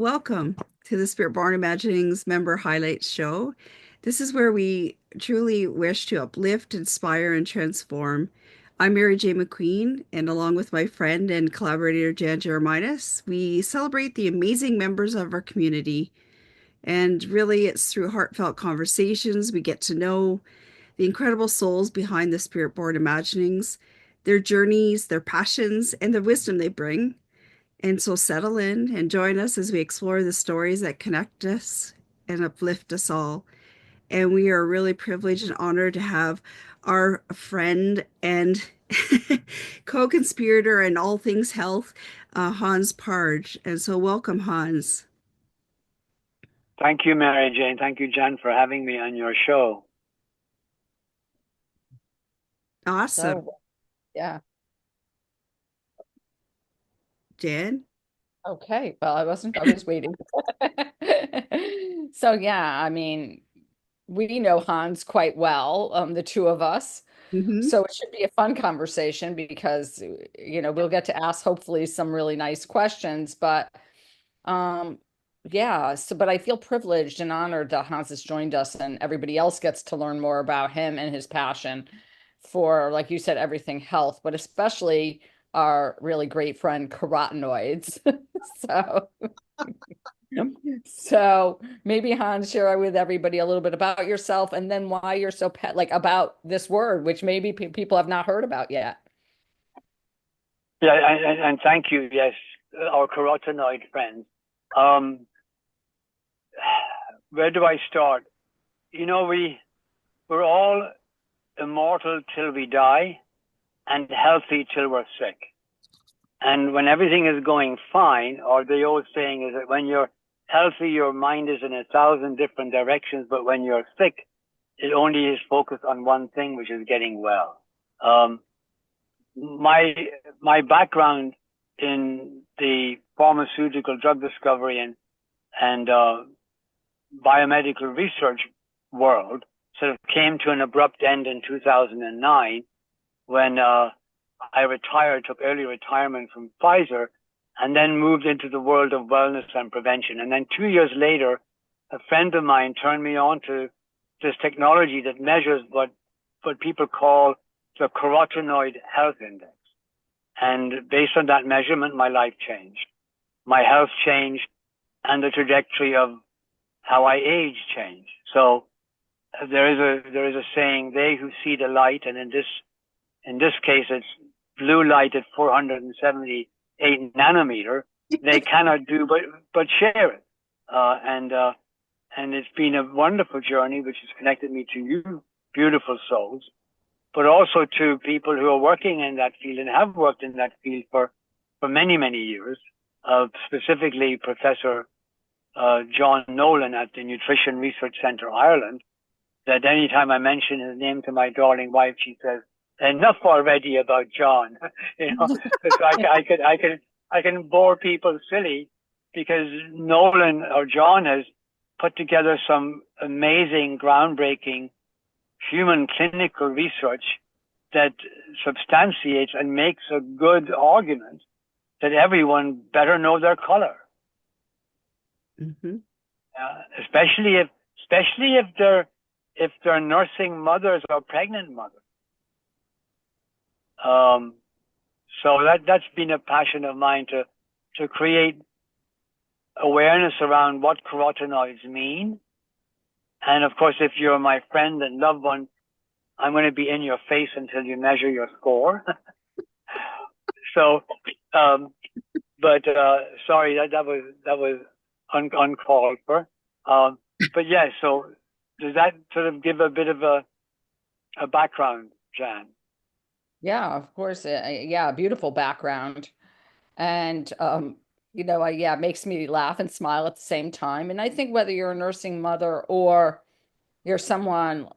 Welcome to the Spirit Born Imaginings Member Highlights Show. This is where we truly wish to uplift, inspire, and transform. I'm Mary J. McQueen, and along with my friend and collaborator Jan Jereminas, we celebrate the amazing members of our community. And really, it's through heartfelt conversations we get to know the incredible souls behind the Spirit Born Imaginings, their journeys, their passions, and the wisdom they bring. And so settle in and join us as we explore the stories that connect us and uplift us all. And we are really privileged and honored to have our friend and co-conspirator in all things health, Hans Parge. And so welcome, Hans. Thank you, Mary Jane. Thank you, Jen, for having me on your show. Awesome. Yeah. Jan? Okay. Well, I was waiting. So yeah, I mean, we know Hans quite well, the two of us. Mm-hmm. So it should be a fun conversation because, we'll get to ask hopefully some really nice questions. But yeah, but I feel privileged and honored that Hans has joined us and everybody else gets to learn more about him and his passion for, like you said, everything health, but especially our really great friend carotenoids. So, so maybe Hans, share with everybody a little bit about yourself and then why you're so about this word, which maybe people have not heard about yet. Yeah, and thank you. Yes, our carotenoid friends. Where do I start? We're all immortal till we die and healthy till we're sick. And when everything is going fine, or the old saying is that when you're healthy, your mind is in 1,000 different directions, but when you're sick, it only is focused on one thing, which is getting well. My background in the pharmaceutical drug discovery and biomedical research world sort of came to an abrupt end in 2009 when I retired, took early retirement from Pfizer, and then moved into the world of wellness and prevention. And then 2 years later, a friend of mine turned me on to this technology that measures what people call the carotenoid health index. And based on that measurement, my life changed. My health changed, and the trajectory of how I age changed. So there is a saying, they who see the light, and in this case, it's blue light at 478 nanometer, they cannot do but share it. And it's been a wonderful journey, which has connected me to you, beautiful souls, but also to people who are working in that field and have worked in that field for many, many years, specifically Professor John Nolan at the Nutrition Research Centre Ireland, that anytime I mention his name to my darling wife, she says, enough already about John. So I can bore people silly because Nolan or John has put together some amazing, groundbreaking human clinical research that substantiates and makes a good argument that everyone better know their color. Mm-hmm. Especially if they're nursing mothers or pregnant mothers. So that's been a passion of mine to create awareness around what carotenoids mean. And of course, if you're my friend and loved one, I'm going to be in your face until you measure your score. So, sorry, that was uncalled for. But yeah, so does that sort of give a bit of a background, Jan? Yeah, of course. Yeah, beautiful background. And, it makes me laugh and smile at the same time. And I think whether you're a nursing mother or you're someone,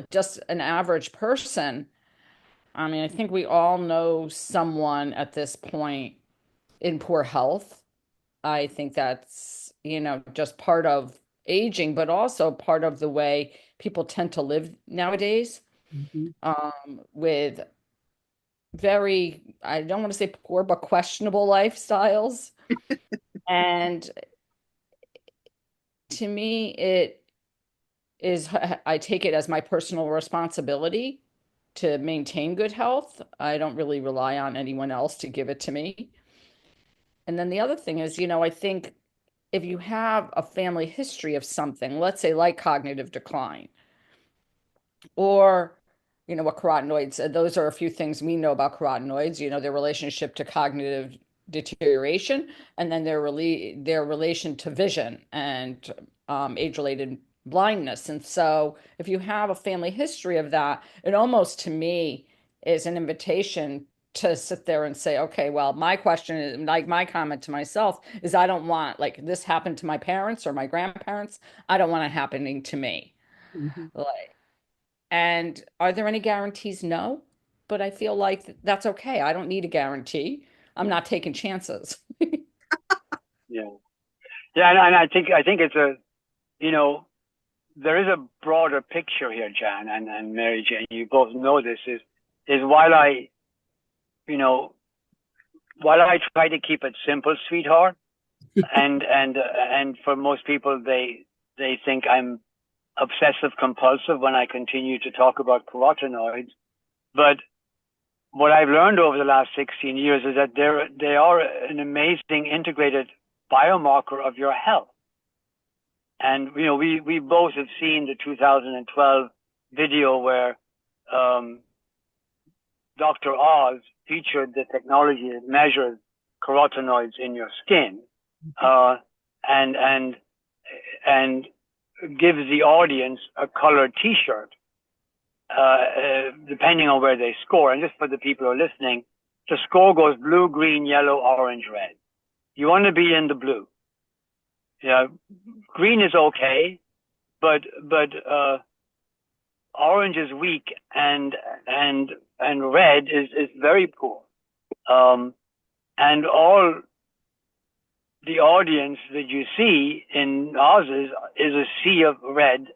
just an average person, I mean, I think we all know someone at this point in poor health. I think that's, just part of aging, but also part of the way people tend to live nowadays, Mm-hmm. with very, I don't want to say poor, but questionable lifestyles. And to me, it is, I take it as my personal responsibility to maintain good health. I don't really rely on anyone else to give it to me. And then the other thing is, I think if you have a family history of something, let's say like cognitive decline, or what carotenoids, those are a few things we know about carotenoids, their relationship to cognitive deterioration, and then their relation to vision and age-related blindness. And so if you have a family history of that, it almost to me is an invitation to sit there and say, okay, well, my question is, like, my comment to myself is, I don't want, like, this happened to my parents or my grandparents. I don't want it happening to me. Mhm. Like, and are there any guarantees? No, but I feel like that's okay. I don't need a guarantee. I'm not taking chances. Yeah. Yeah, and I think it's a, you know, there is a broader picture here, Jan and Mary Jane. You both know this is you know, while I try to keep it simple, sweetheart, and for most people they think I'm obsessive compulsive when I continue to talk about carotenoids. But what I've learned over the last 16 years is that they are an amazing integrated biomarker of your health. And we both have seen the 2012 video where um, Dr. Oz featured the technology that measures carotenoids in your skin, uh, and and and gives the audience a colored T-shirt, depending on where they score. And just for the people who are listening, the score goes blue, green, yellow, orange, red. You want to be in the blue. Yeah, green is okay, but orange is weak, and red is very poor. Um, and all the audience that you see in Oz's is a sea of red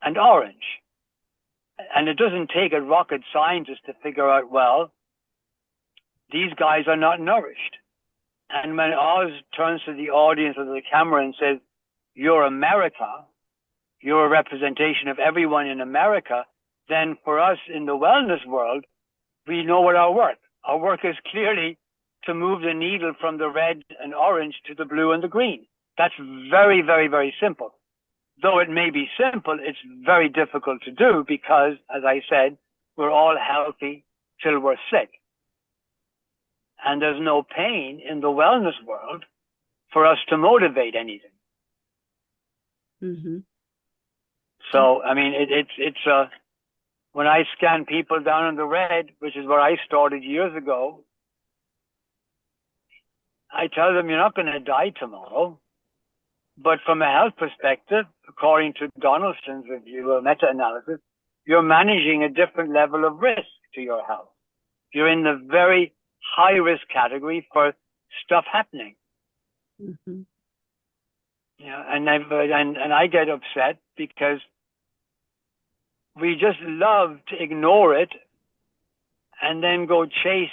and orange. And it doesn't take a rocket scientist to figure out, well, these guys are not nourished. And when Oz turns to the audience or the camera and says, you're America, you're a representation of everyone in America, then for us in the wellness world, we know what our work. Our work is clearly to move the needle from the red and orange to the blue and the green. That's very, very, very simple. Though it may be simple, it's very difficult to do because, as I said, we're all healthy till we're sick. And there's no pain in the wellness world for us to motivate anything. Mm-hmm. So, I mean, it's when I scan people down in the red, which is where I started years ago, I tell them you're not going to die tomorrow. But from a health perspective, according to Donaldson's review or meta-analysis, you're managing a different level of risk to your health. You're in the very high risk category for stuff happening. Mm-hmm. Yeah, and I get upset because we just love to ignore it and then go chase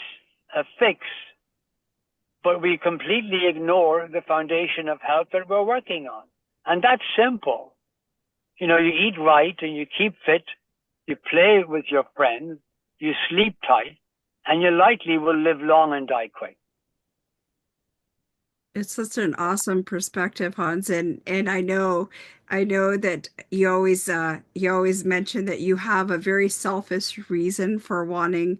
a fix, but we completely ignore the foundation of health that we're working on. And that's simple. You eat right and you keep fit, you play with your friends, you sleep tight, and you likely will live long and die quick. It's such an awesome perspective, Hans, and I know that you always mention that you have a very selfish reason for wanting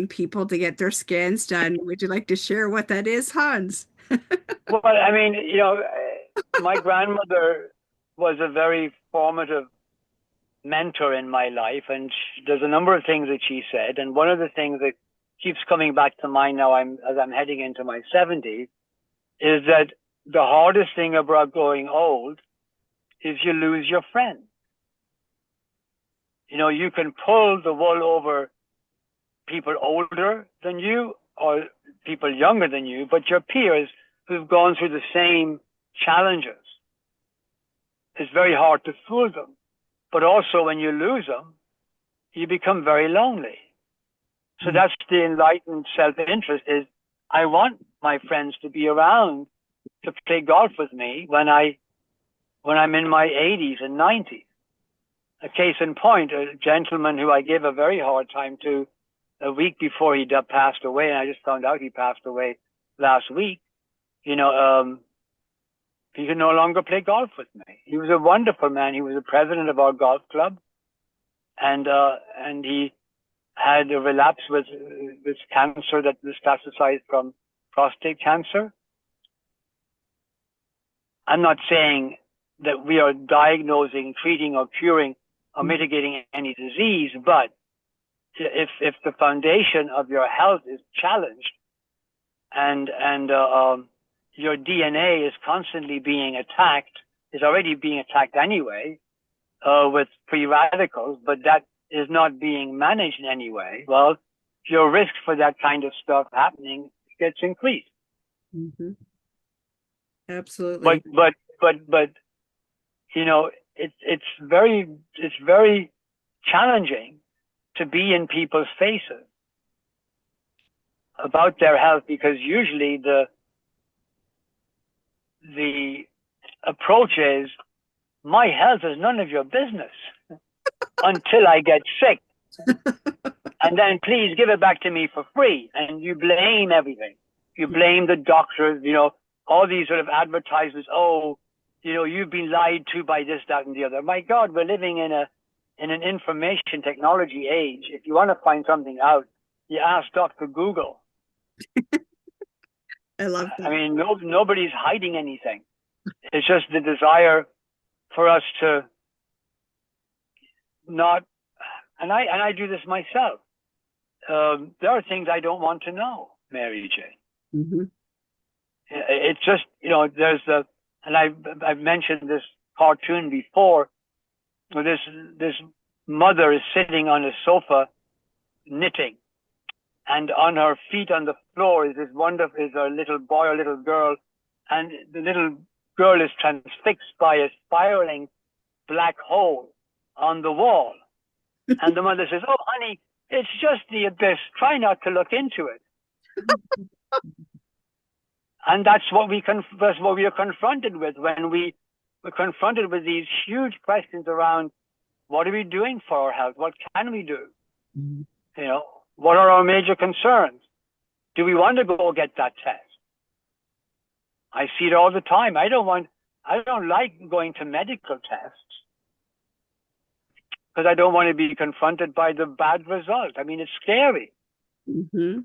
people to get their scans done. Would you like to share what that is, Hans? Well, I mean, my grandmother was a very formative mentor in my life, and there's a number of things that she said, and one of the things that keeps coming back to mind now as I'm heading into my 70s is that the hardest thing about growing old is you lose your friends. You can pull the wool over people older than you or people younger than you, but your peers who've gone through the same challenges, it's very hard to fool them. But also when you lose them, you become very lonely. So that's the enlightened self-interest is I want my friends to be around to play golf with me when I'm in my 80s and 90s. A case in point, a gentleman who I gave a very hard time to a week before he passed away, and I just found out he passed away last week. You know, he could no longer play golf with me. He was a wonderful man. He was the president of our golf club, and he had a relapse with cancer that metastasized from prostate cancer. I'm not saying that we are diagnosing, treating, or curing or mitigating any disease, but if the foundation of your health is challenged and your DNA is constantly being attacked, is already being attacked anyway, with free radicals, but that is not being managed in any way, well, your risk for that kind of stuff happening gets increased. Mm-hmm. Absolutely. But you know, it's very challenging to be in people's faces about their health, because usually the approach is, my health is none of your business until I get sick. And then please give it back to me for free. And you blame everything. You blame the doctors, you know, all these sort of advertisements. Oh, you know, you've been lied to by this, that, and the other. My God, we're living in an information technology age. If you want to find something out, you ask Dr. Google. I love that. I mean, nobody's hiding anything. It's just the desire for us to not, and I do this myself. There are things I don't want to know, Mary J. Mm-hmm. It's just, you know, and I've mentioned this cartoon before, where this mother is sitting on a sofa knitting, and on her feet on the floor is a little boy or little girl, and the little girl is transfixed by a spiraling black hole on the wall. And the mother says, "Oh, honey, it's just the abyss. Try not to look into it." And that's what we are confronted with when we're confronted with these huge questions around, what are we doing for our health? What can we do? Mm-hmm. You know, what are our major concerns? Do we want to go get that test? I see it all the time. I don't like going to medical tests because I don't want to be confronted by the bad result. I mean, it's scary. Mm-hmm.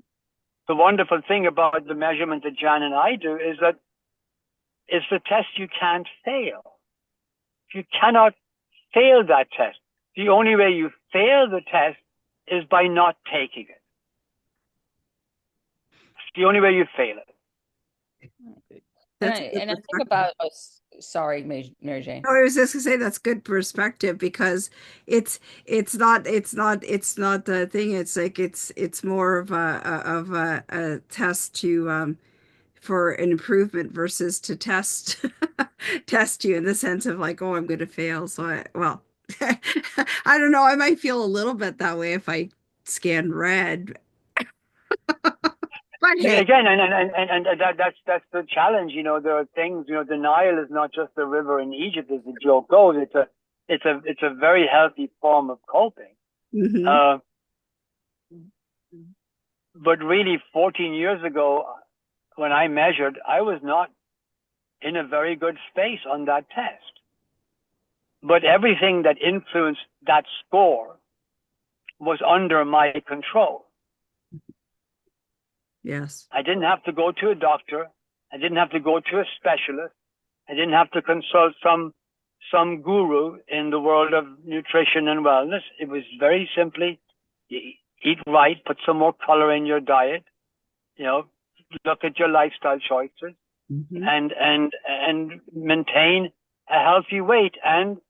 The wonderful thing about the measurement that Jan and I do is that it's the test you can't fail. You cannot fail that test. The only way you fail the test is by not taking it. It's the only way you fail it. That's And I think about, oh, sorry, Mary Jane. No, I was just gonna say that's good perspective, because it's not the thing. It's like it's more of a test to for an improvement versus to test test you in the sense of like, oh, I'm going to fail. So I don't know. I might feel a little bit that way if I scan red. But hey, Again, and that's the challenge. You know, there are things. You know, denial is not just the river in Egypt, as the joke goes. It's a very healthy form of coping. mhm, But really, 14 years ago, when I measured, I was not in a very good space on that test. But everything that influenced that score was under my control. yes. I didn't have to go to a doctor. I didn't have to go to a specialist. I didn't have to consult some guru in the world of nutrition and wellness. It was very simply eat right, put some more color in your diet, you know, look at your lifestyle choices, Mhm. and maintain a healthy weight. And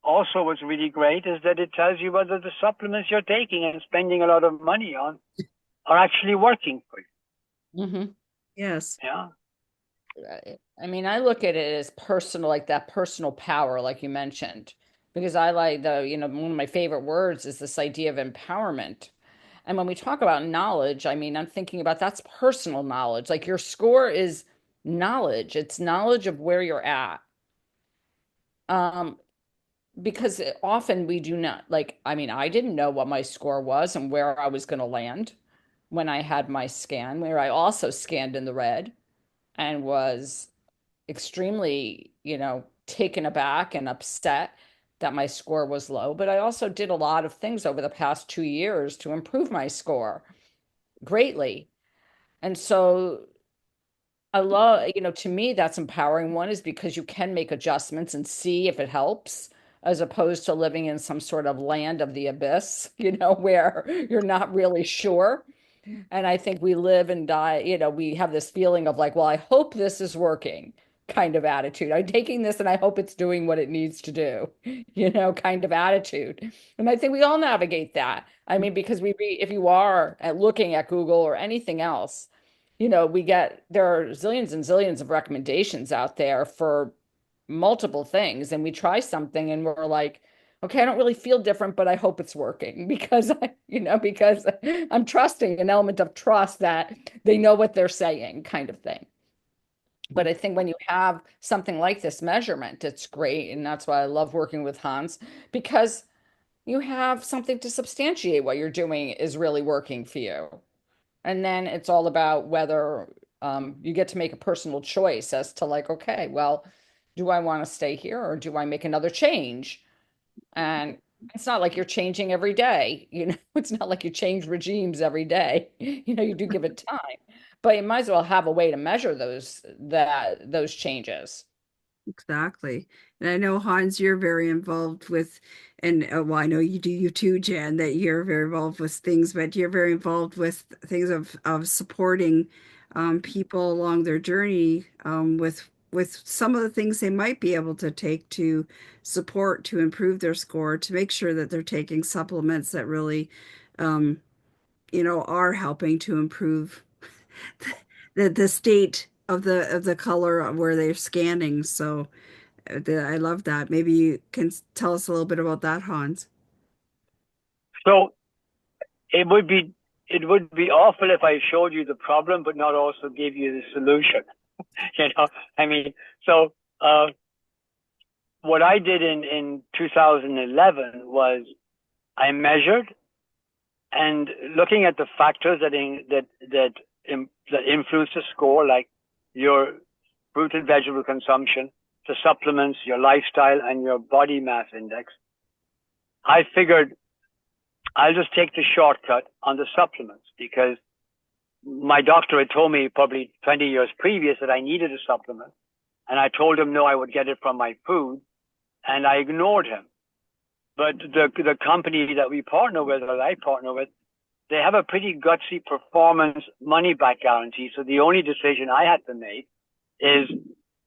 also what's really great is that it tells you whether the supplements you're taking and spending a lot of money on are actually working for you. Mm-hmm. Yes. Yeah. I mean, I look at it as personal, like that personal power, like you mentioned, because I like one of my favorite words is this idea of empowerment. And when we talk about knowledge, I mean, I'm thinking about that's personal knowledge. Like your score is knowledge. It's knowledge of where you're at. Um, because often we do not, like, I mean, I didn't know what my score was and where I was going to land when I had my scan, where I also scanned in the red and was extremely, taken aback and upset that my score was low. But I also did a lot of things over the past 2 years to improve my score greatly. And so I love, to me, that's empowering. One is because you can make adjustments and see if it helps, as opposed to living in some sort of land of the abyss, where you're not really sure. And I think we live and die, we have this feeling of like, well, I hope this is working kind of attitude. I'm taking this and I hope it's doing what it needs to do, kind of attitude. And I think we all navigate that. I mean, because if you are looking at Google or anything else, there are zillions and zillions of recommendations out there for multiple things. And we try something and we're like, okay, I don't really feel different, but I hope it's working because because I'm trusting an element of trust that they know what they're saying, kind of thing. But I think when you have something like this measurement, it's great. And that's why I love working with Hans, because you have something to substantiate what you're doing is really working for you. And then it's all about whether you get to make a personal choice as to like, okay, well, do I want to stay here or do I make another change? And it's not like you're changing every day, it's not like you change regimes every day. You do give it time, but you might as well have a way to measure those changes. Exactly. And I know, Hans, you're very involved with, and well, I know you too, Jan, that you're very involved with things, but you're very involved with things of supporting people along their journey with some of the things they might be able to take to support to improve their score, to make sure that they're taking supplements that really um, are helping to improve the state of the color of where they're scanning. So I love that. Maybe you can tell us a little bit about that, Hans. So it would be it would be awful if I showed you the problem, but not also gave you the solution. you know, I mean, so what I did in 2011 was I measured and looking at the factors that influence the score, like your fruit and vegetable consumption, the supplements, your lifestyle, and your body mass index. I figured I'll just take the shortcut on the supplements because my doctor had told me probably 20 years previous that I needed a supplement. And I told him no, I would get it from my food. And I ignored him. But the company that we partner with, or that I partner with, they have a pretty gutsy performance money back guarantee. So the only decision I had to make is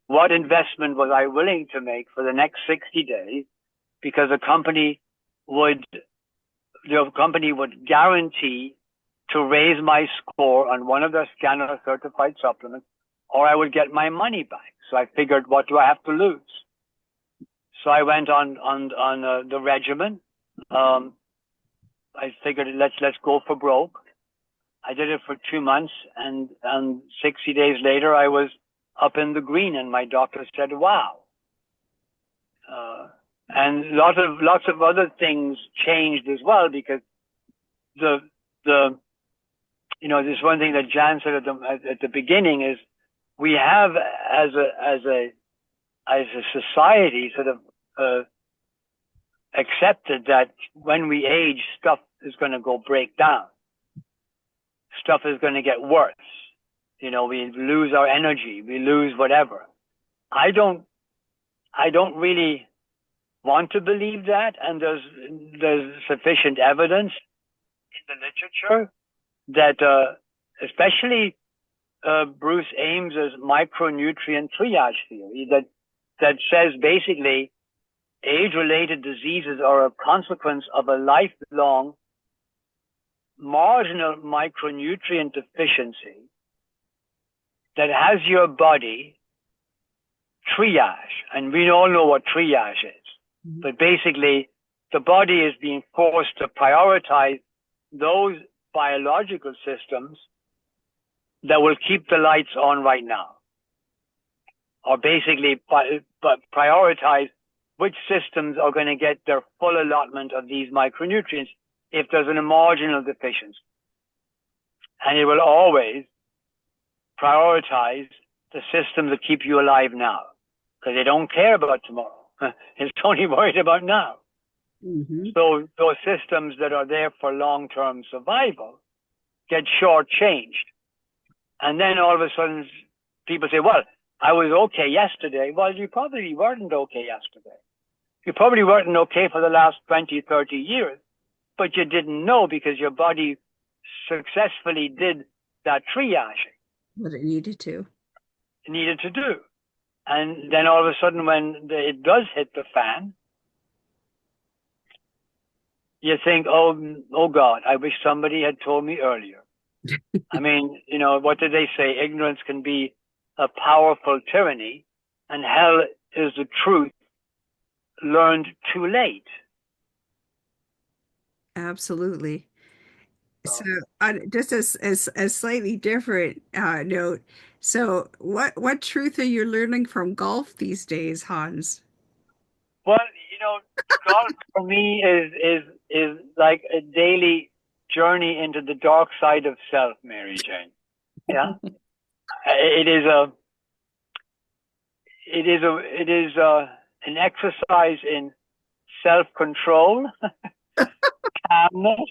what investment was I willing to make for the next 60 days, because the company would guarantee to raise my score on one of their scanner certified supplements, or I would get my money back. So I figured, what do I have to lose? So I went on the regimen. I figured let's go for broke. I did it for 2 months, and 60 days later, I was up in the green, and my doctor said, "Wow." And lots of other things changed as well, because this one thing that Jan said at the beginning is we have as a society sort of accepted that when we age, stuff is going to go break down. Stuff is going to get worse. We lose our energy. We lose whatever. I don't really want to believe that. And there's sufficient evidence in the literature that, especially Bruce Ames's micronutrient triage theory, that says basically age-related diseases are a consequence of a lifelong marginal micronutrient deficiency that has your body triage. And we all know what triage is. Mm-hmm. But basically, the body is being forced to prioritize those biological systems that will keep the lights on right now. or basically but prioritize which systems are going to get their full allotment of these micronutrients if there's a marginal deficiency. And it will always prioritize the systems that keep you alive now, because they don't care about tomorrow. It's only worried about now. Mm-hmm. So those systems that are there for long-term survival get shortchanged. And then all of a sudden, people say, well, I was okay yesterday. Well, you probably weren't okay yesterday. You probably weren't okay for the last 20, 30 years, but you didn't know because your body successfully did that triaging What it needed to. it needed to do. And then all of a sudden, when it does hit the fan, you think, oh God, I wish somebody had told me earlier. I mean, what did they say? Ignorance can be a powerful tyranny, and hell is the truth learned too late. Absolutely. So, So, just as slightly different note. So, what truth are you learning from golf these days, Hans? well, golf for me is like a daily journey into the dark side of self, Mary Jane. Yeah, it is an exercise in self-control, calmness,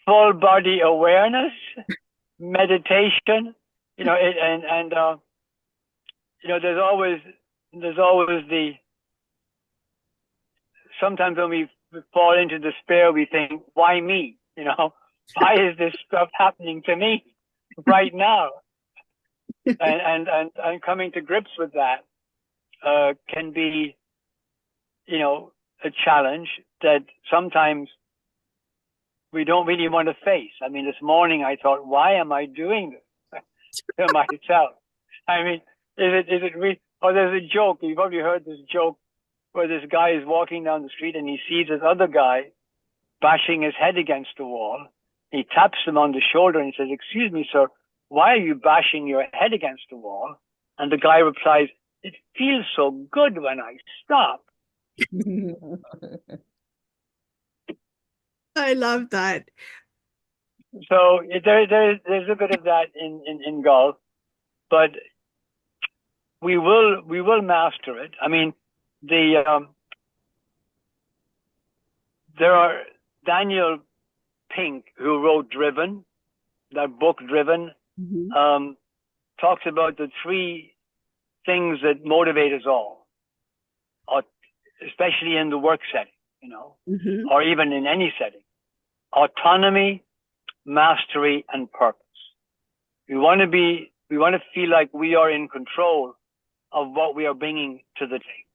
full body awareness, meditation. There's always the, sometimes when we fall into despair, we think, why me? Why is this stuff happening to me right now? and coming to grips with that can be, a challenge that sometimes we don't really want to face. I mean, this morning I thought, why am I doing this to myself? I mean, is it really? Or there's a joke. You've probably heard this joke where this guy is walking down the street and he sees this other guy bashing his head against the wall. He taps him on the shoulder and says, "Excuse me, sir, why are you bashing your head against the wall?" And the guy replies, "It feels so good when I stop." I love that. So there's a bit of that in golf, but we will master it. I mean, there are Daniel Pink, who wrote Driven, that book Driven, Mm-hmm. talks about the three things that motivate us all, especially in the work setting, Mm-hmm. or even in any setting: autonomy, mastery, and purpose. We want to feel like we are in control of what we are bringing to the table.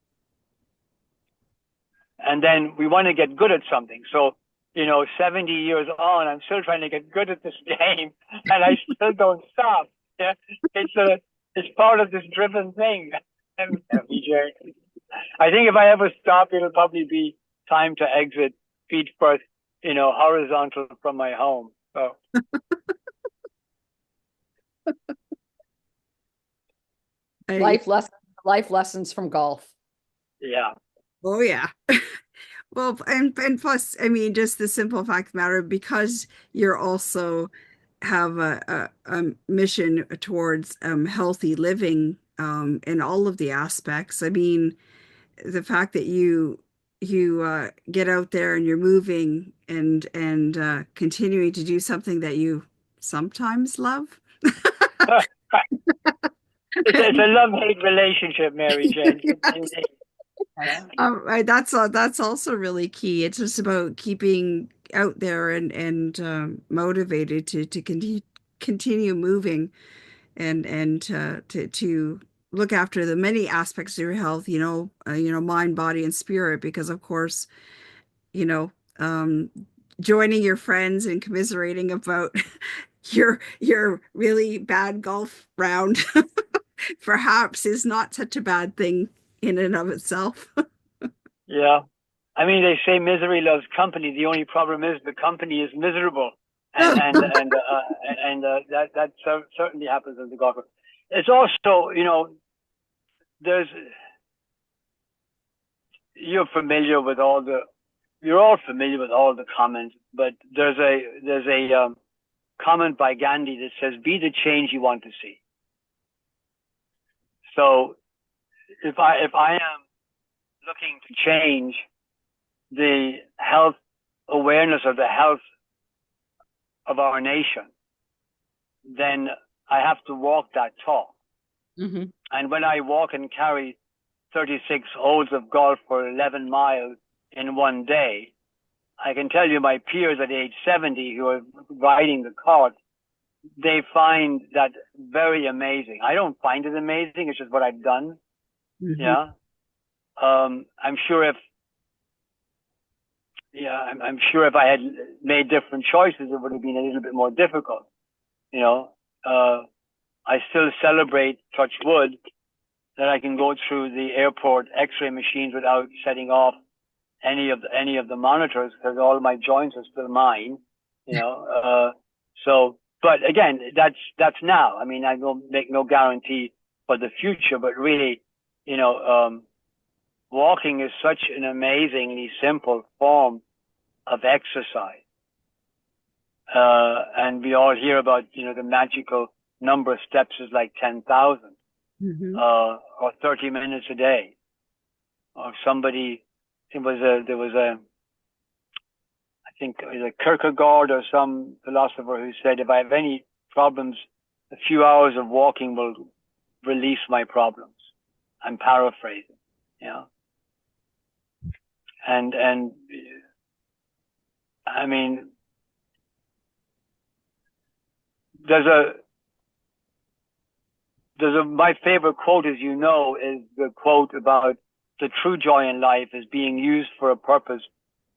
And then we want to get good at something. So, 70 years on, I'm still trying to get good at this game, and I still don't stop. Yeah, it's part of this driven thing. I think if I ever stop, it'll probably be time to exit feet first, horizontal from my home. So. I, Life lessons from golf. Yeah. oh yeah. Well, and plus, I mean, just the simple fact of the matter, because you're also have a mission towards healthy living in all of the aspects. I mean, the fact that you get out there and you're moving and continuing to do something that you sometimes love. It's a love-hate relationship, Mary Jane. Yes. Yeah. That's also really key. It's just about keeping out there and motivated to continue moving and to look after the many aspects of your health, mind, body, and spirit, because of course, you know, um, joining your friends and commiserating about your really bad golf round perhaps is not such a bad thing in and of itself. Yeah. I mean, they say misery loves company. The only problem is the company is miserable, and that certainly happens as a golfer. it's also, there's you're familiar with all the you're all familiar with all the comments, but there's a comment by Gandhi that says, "Be the change you want to see." So if I am looking to change the health awareness of the health of our nation, then I have to walk that talk. Hmm. And when I walk and carry 36 holes of golf for 11 miles in one day, I can tell you my peers at age 70 who are riding the cart, they find that very amazing. I don't find it amazing. It's just what I've done. Hmm. Yeah. I'm sure if, yeah, I'm sure if I had made different choices, it would have been a little bit more difficult. You know, uh, I still celebrate, touch wood, that I can go through the airport X-ray machines without setting off any of the monitors because all my joints are still mine. You know, so but again, that's now. I mean, I don't make no guarantee for the future, but really, you know, walking is such an amazingly simple form of exercise. And we all hear about, the magical number of steps is like 10,000, Hmm. or 30 minutes a day. Or somebody, I think it was a Kierkegaard or some philosopher who said, if I have any problems, a few hours of walking will release my problems. I'm paraphrasing, you know. And I mean, there's a my favorite quote, as you know, is the quote about the true joy in life is being used for a purpose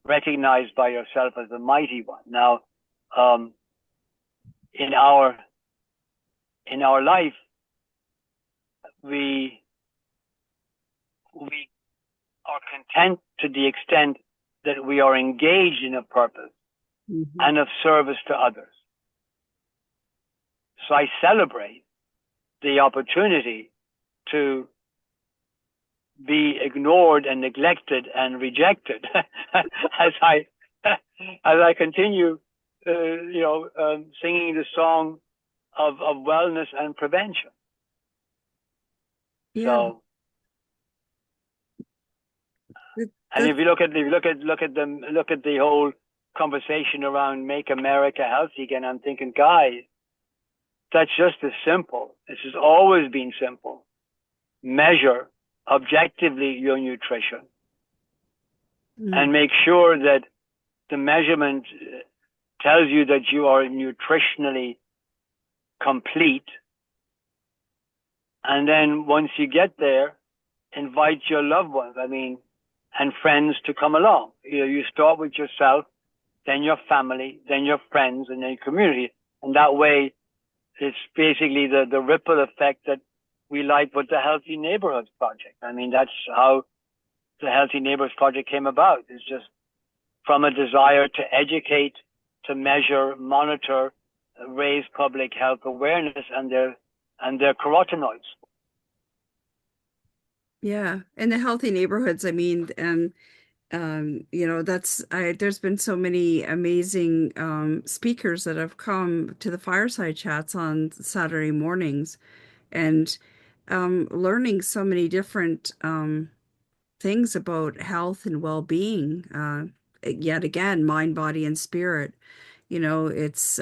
recognized by yourself as a mighty one. Now, um, in our life, we we are content to the extent that we are engaged in a purpose Hmm. and of service to others. So I celebrate the opportunity to be ignored and neglected and rejected as I continue, singing the song of wellness and prevention. Yeah. So, and That's if you look at the whole conversation around make America healthy again, I'm thinking, guys, that's just as simple. This has always been simple. Measure objectively your nutrition mm, and make sure that the measurement tells you that you are nutritionally complete. And then once you get there, invite your loved ones, and friends to come along. You start with yourself, then your family, then your friends, and then your community. And that way, it's basically the ripple effect that we like with the Healthy Neighborhoods Project. I mean, that's how the Healthy Neighborhoods Project came about. It's just from a desire to educate, to measure, monitor, raise public health awareness and their carotenoids. yeah. And the healthy neighborhoods, I mean, and there's been so many amazing speakers that have come to the fireside chats on Saturday mornings and learning so many different things about health and well-being. Yet again, mind, body, and spirit. It's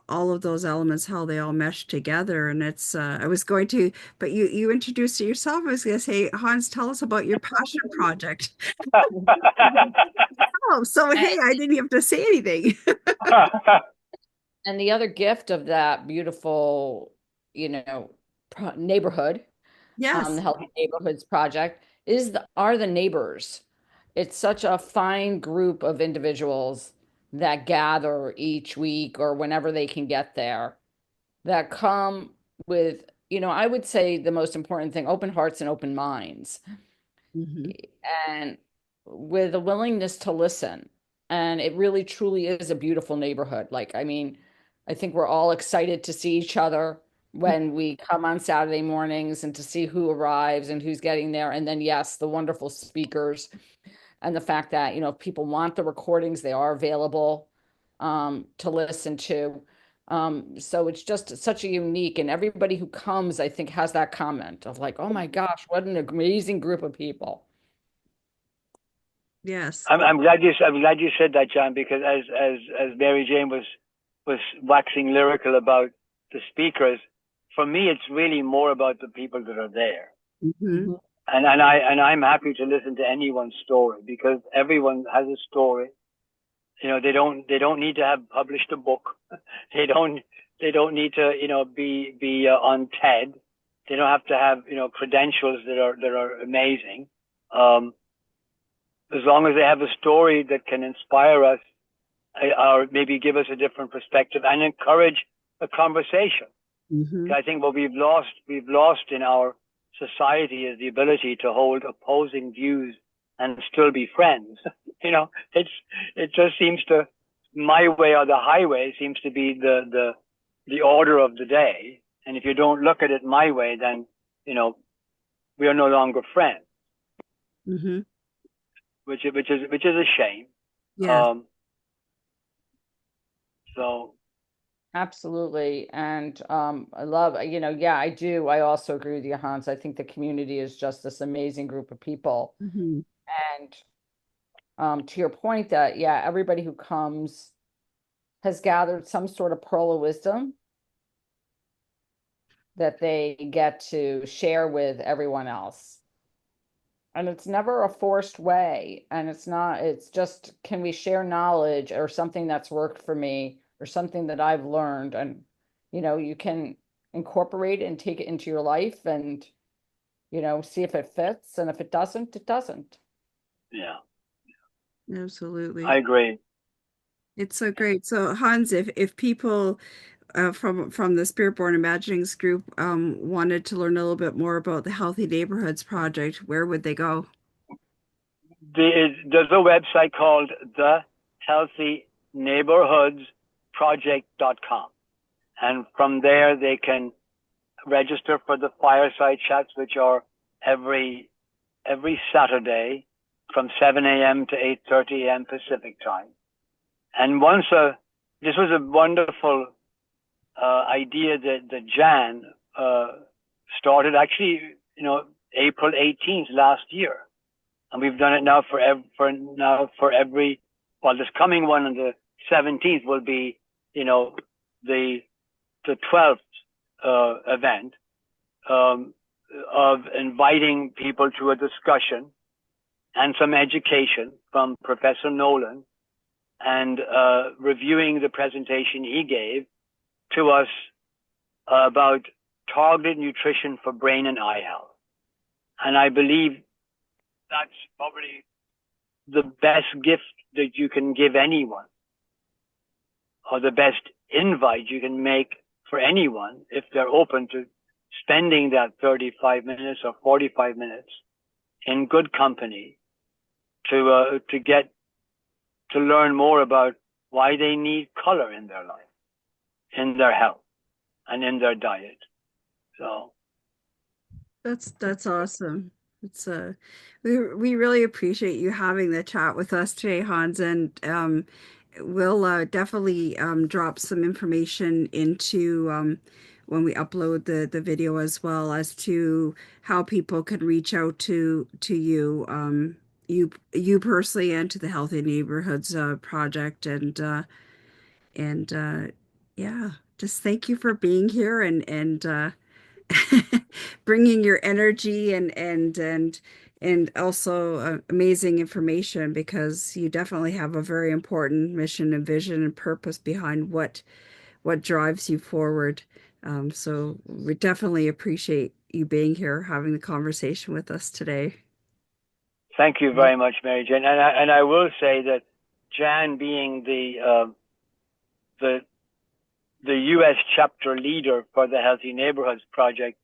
all of those elements, how they all mesh together. And I was going to, but you introduced it yourself. I was going to say, Hans, tell us about your passion project. Oh, so hey, I didn't have to say anything. And the other gift of that beautiful, neighborhood, the Yes. Healthy Neighborhoods Project, are the neighbors. It's such a fine group of individuals that gather each week or whenever they can get there, that come with, I would say the most important thing, open hearts and open minds, Hmm. and with a willingness to listen. And it really truly is a beautiful neighborhood. Like, I mean, I think we're all excited to see each other. when we come on Saturday mornings and to see who arrives and who's getting there. And then, yes, the wonderful speakers and the fact that, if people want the recordings, they are available to listen to. So it's just such a unique, and everybody who comes, I think, has that comment of like, oh my gosh, what an amazing group of people. Yes. I'm glad you said that, John, because as Mary Jane was waxing lyrical about the speakers, for me it's really more about the people that are there. Hmm. Mhm. And I'm happy to listen to anyone's story because everyone has a story. They don't need to have published a book. They don't need to be on TED. They don't have to have credentials that are amazing. Um, as long as they have a story that can inspire us or maybe give us a different perspective and encourage a conversation. Hmm. I think what we've lost in our society is the ability to hold opposing views and still be friends. It just seems to my way or the highway seems to be the order of the day. And if you don't look at it my way, then we are no longer friends, Hmm. which is a shame. Yes. Um, so Absolutely. And I love, yeah, I do. I also agree with you, Hans. I think the community is just this amazing group of people. Hmm. And to your point that, yeah, everybody who comes has gathered some sort of pearl of wisdom that they get to share with everyone else. And it's never a forced way. And it's just, can we share knowledge or something that's worked for me or something that I've learned? And, you can incorporate it and take it into your life and, see if it fits. And if it doesn't, it doesn't. yeah, I Absolutely. agree. It's so great. So Hans, if people from the Spirit-Born Imaginings group wanted to learn a little bit more about the Healthy Neighborhoods Project, where would they go? There's a website called the Healthy Neighborhoods Project.com. And from there, they can register for the fireside chats, which are every Saturday from 7 a.m. to 8:30 a.m. Pacific time. And this was a wonderful idea that Jan started actually, April 18th last year. And we've done it now this coming one on the 17th will be, the 12th event of inviting people to a discussion and some education from Professor Nolan and reviewing the presentation he gave to us about targeted nutrition for brain and eye health. And I believe that's probably the best gift that you can give anyone, or the best invite you can make for anyone if they're open to spending that 35 minutes or 45 minutes in good company to get to learn more about why they need color in their life, in their health, and in their diet. So That's awesome. It's we really appreciate you having the chat with us today, Hans, and we'll definitely drop some information into when we upload the video as well as to how people can reach out to you you personally and to the Healthy Neighborhoods project and yeah, just thank you for being here and bringing your energy and also amazing information because you definitely have a very important mission and vision and purpose behind what drives you forward. So we definitely appreciate you being here, having the conversation with us today. thank you very much, Mary Jane. And I will say that Jan, being the the U.S. chapter leader for the Healthy Neighborhoods Project,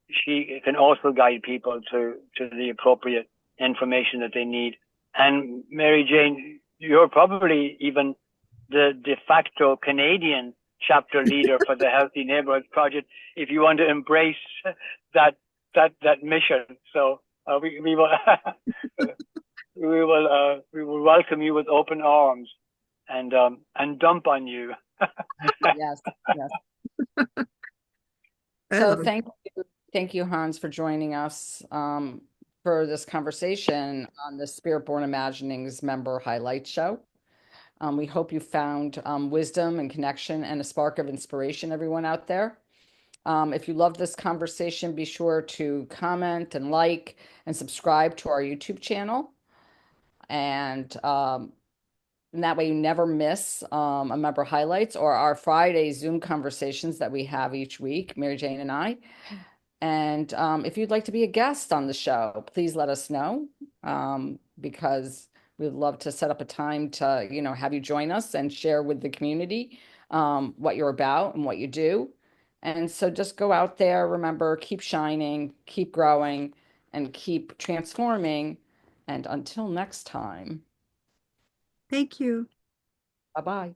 she can also guide people to the appropriate information that they need. And Mary Jane, you're probably even the de facto Canadian chapter leader for the Healthy Neighborhoods Project if you want to embrace that that mission. So we will we will welcome you with open arms and dump on you. Yes, yes. So thank you, Hans, for joining us for this conversation on the Spirit-Born Imaginings member highlight show. We hope you found wisdom and connection and a spark of inspiration, everyone out there. If you love this conversation, be sure to comment and like and subscribe to our YouTube channel. And that way you never miss a member highlights or our Friday Zoom conversations that we have each week, Mary Jane and I. And if you'd like to be a guest on the show, please let us know because we'd love to set up a time to, have you join us and share with the community what you're about and what you do. And so just go out there, remember, keep shining, keep growing, and keep transforming. And until next time, Thank you. bye-bye.